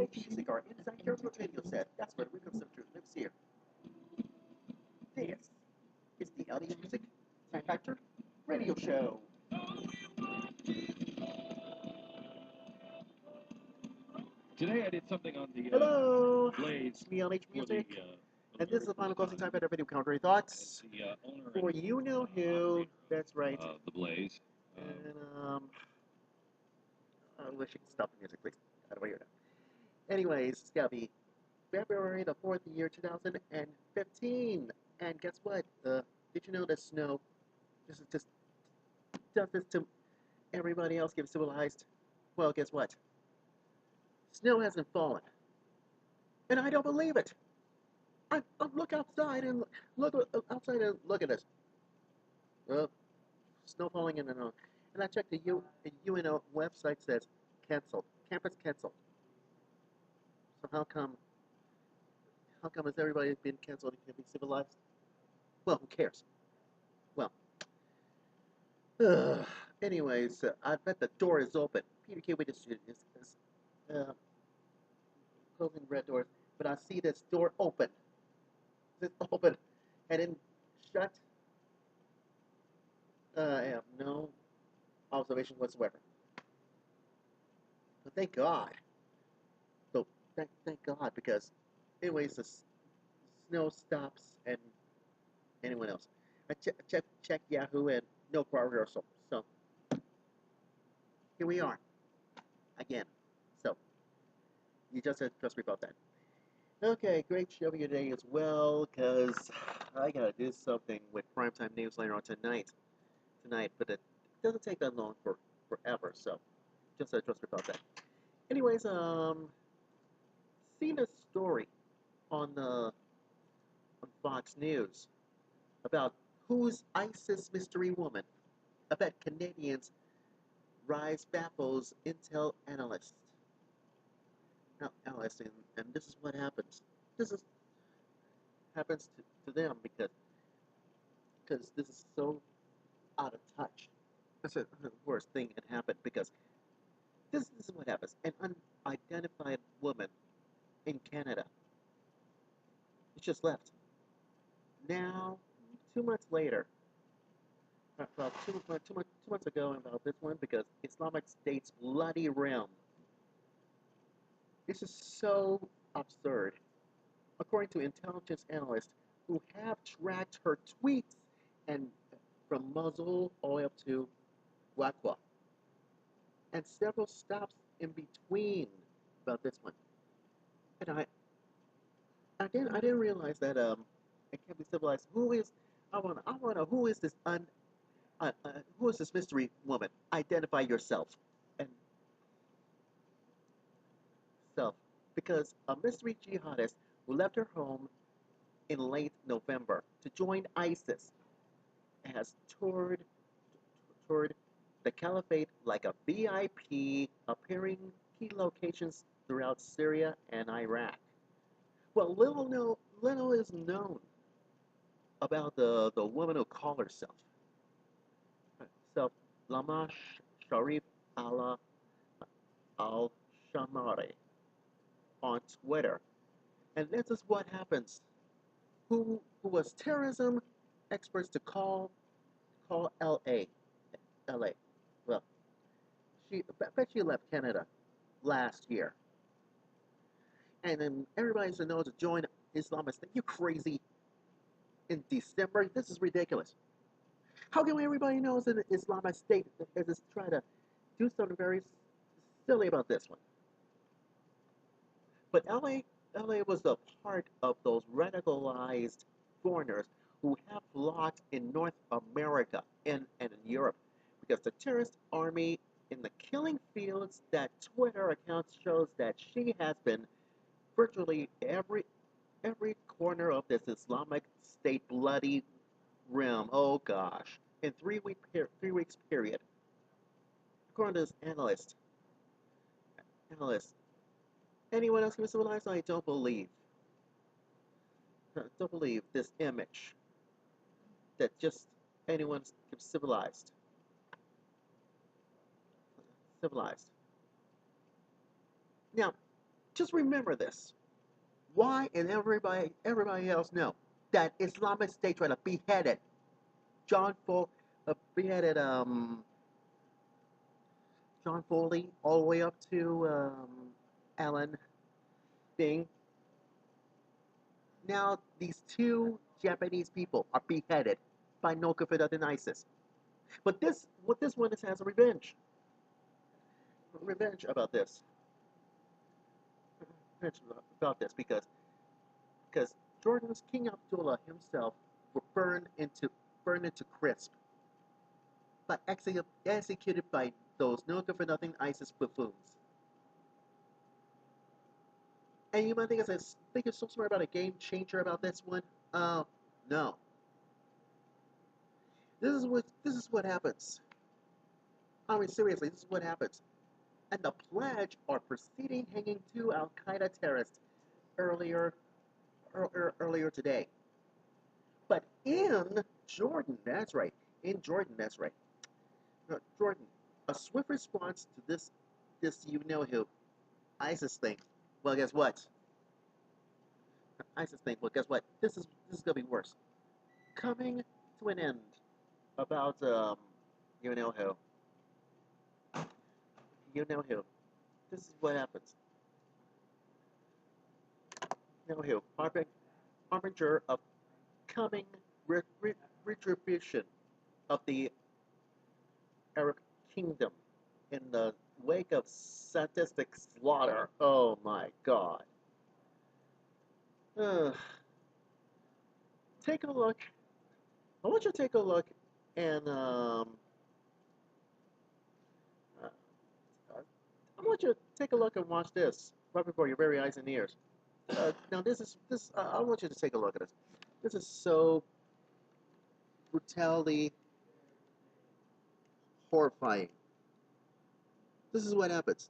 music are inside your radio set. That's what we consider truth lives here. This is the LD Music Time Factor Radio Show. Today I did something on the Hello, Blaze it's me, LH for the Music, and this is the final closing Time Factor video counter thoughts the owner for you know who. That's right. the Blaze. And I wish you could stop the music, please. I don't want to hear that. Anyways, it's gotta be February the 4th, year 2015. And guess what? Did you know that snow just does this to everybody else gets civilized? Well, guess what? Snow hasn't fallen. And I don't believe it. I look outside and look outside and look at this. Snow falling in and I checked the UNO website says canceled. Campus canceled. So how come has everybody been canceled and can't be civilized? Well, who cares? Well, anyways, I bet the door is open. Peter K. Wait is closing red doors, but I see this door open. It's open and then shut. I have no observation whatsoever. But thank God. So thank God because, anyways, the snow stops and anyone else. I check Yahoo and no progress. So here we are again. So you just have to trust me about that. Okay, great show here today as well, because I gotta do something with primetime news later on tonight, but it doesn't take that long forever, so just trust me about that. Anyways, seen a story on on Fox News about who's ISIS mystery woman. I bet Canadians rise baffles intel analysts. Now, analysts, and this is what happens. This is happens to them because this is so out of touch. That's the worst thing that happened because this is what happens. An unidentified woman in Canada just left. Now, 2 months later, about 2 months ago about this one because Islamic State's bloody realm. This is so absurd. According to intelligence analysts who have tracked her tweets and from Mosul all the way up to Raqqa and several stops in between about this one. And I didn't realize that it can't be civilized. I wanna who is this who is this mystery woman? Identify yourself and self because a mystery jihadist who left her home in late November to join ISIS has toured the caliphate like a VIP, appearing key locations throughout Syria and Iraq. Well, little is known about the woman who called herself Lama Sharif Allah Al Shamari on Twitter. And this is what happens. Who was terrorism experts to call LA. Well, I bet she left Canada last year. And then everybody's to know to join Islamic State. You crazy. In December? This is ridiculous. How can everybody knows that Islamic State is trying to do something very silly about this one? But LA was a part of those radicalized foreigners who have flocked in North America and in Europe because the terrorist army in the killing fields that Twitter account shows that she has been virtually every corner of this Islamic State bloody realm. Oh gosh, in 3 weeks period. According to this analyst, anyone else can be civilized? I don't believe. Don't believe this image that just anyone can be civilized. Civilized. Now, Just remember this. Why and everybody else know that Islamic State tried to beheaded beheaded John Foley all the way up to Alan Bing. Now these two Japanese people are beheaded by no confidant in ISIS. But what this one is has a revenge about this. Revenge about this because Jordan's King Abdullah himself were burned into crisp, but executed by those no good for nothing ISIS buffoons. And you might think you're so smart about a game changer about this one. No. This is what happens. I mean, seriously, this is what happens. And the pledge are proceeding hanging two Al Qaeda terrorists earlier earlier today. But in Jordan, that's right. In Jordan, that's right. Jordan, a swift response to this you know who ISIS thing. Well, guess what? ISIS thing. Well, guess what? This is gonna be worse. Coming to an end about you know who. You know who. This is what happens. You know who. Harbinger of coming retribution of the Arab kingdom in the wake of sadistic slaughter. Oh my God. Take a look. I want you to take a look and uh, I want you to take a look and watch this right before your very eyes and ears. Now this. I want you to take a look at this. This is so brutally horrifying. This is what happens.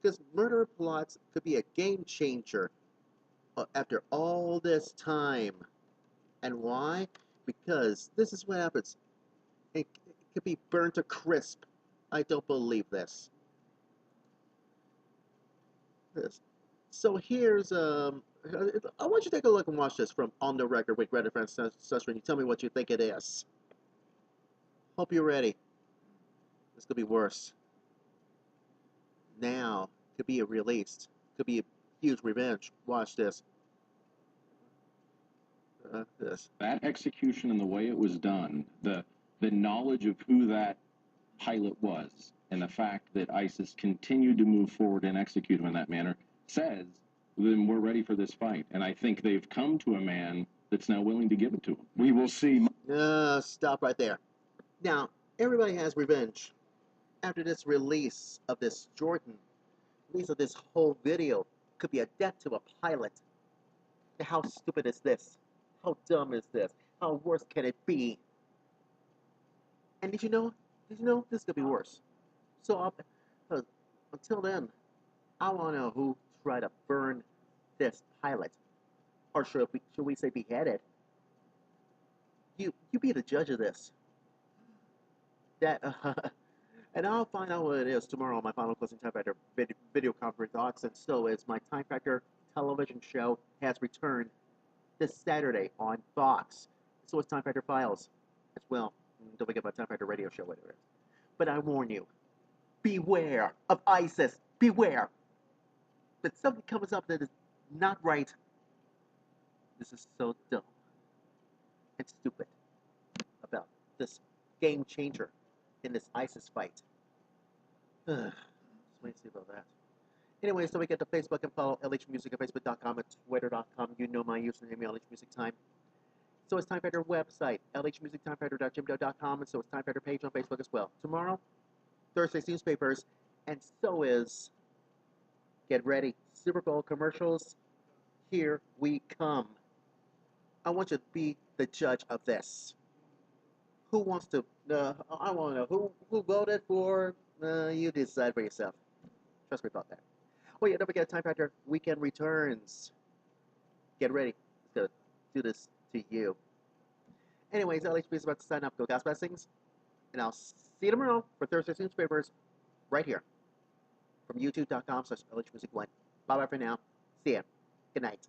Because murder plots could be a game changer after all this time. And why? Because this is what happens. It could be burned to crisp. I don't believe this. So here's I want you to take a look and watch this from On the Record with Greta Van Susteren. You tell me what you think it is. Hope you're ready. This could be worse. Now could be a released. Could be a huge revenge. Watch this. This. That execution and the way it was done, the knowledge of who that pilot was, and the fact that ISIS continued to move forward and execute him in that manner says, then we're ready for this fight. And I think they've come to a man that's now willing to give it to them. We will see. Stop right there. Now, everybody has revenge. After this release of this release of this whole video, could be a death to a pilot. How stupid is this? How dumb is this? How worse can it be? And did you know this could be worse? So until then, I want to know who tried to burn this pilot, or should we say beheaded? You be the judge of this. That and I'll find out what it is tomorrow on my Final Closing Time Factor video conference thoughts. And so is my Time Factor television show has returned this Saturday on Fox. So is Time Factor Files as well. Don't forget my Time Factor radio show, whatever it is. But I warn you, beware of ISIS. Beware. If something comes up that is not right, this is so dumb and stupid about this game changer in this ISIS fight. Just wait to see about that. Anyway, so we get to Facebook and follow LH Music at Facebook.com and Twitter.com. You know my username, LH Music Time. So it's Time Factor website, lhmusictimefactor.jimdo.com, and so it's Time Factor page on Facebook as well. Tomorrow, Thursday's newspapers, and so is, get ready, Super Bowl commercials. Here we come. I want you to be the judge of this. Who wants to? I want to know who voted for. You decide for yourself. Trust me about that. Oh yeah, don't forget Time Factor weekend returns. Get ready to do this to you. Anyways, LHB is about to sign up. Go God's blessings, and I'll see you tomorrow for Thursday's newspapers right here from youtube.com/LHmusic1. Bye bye for now. See ya. Good night.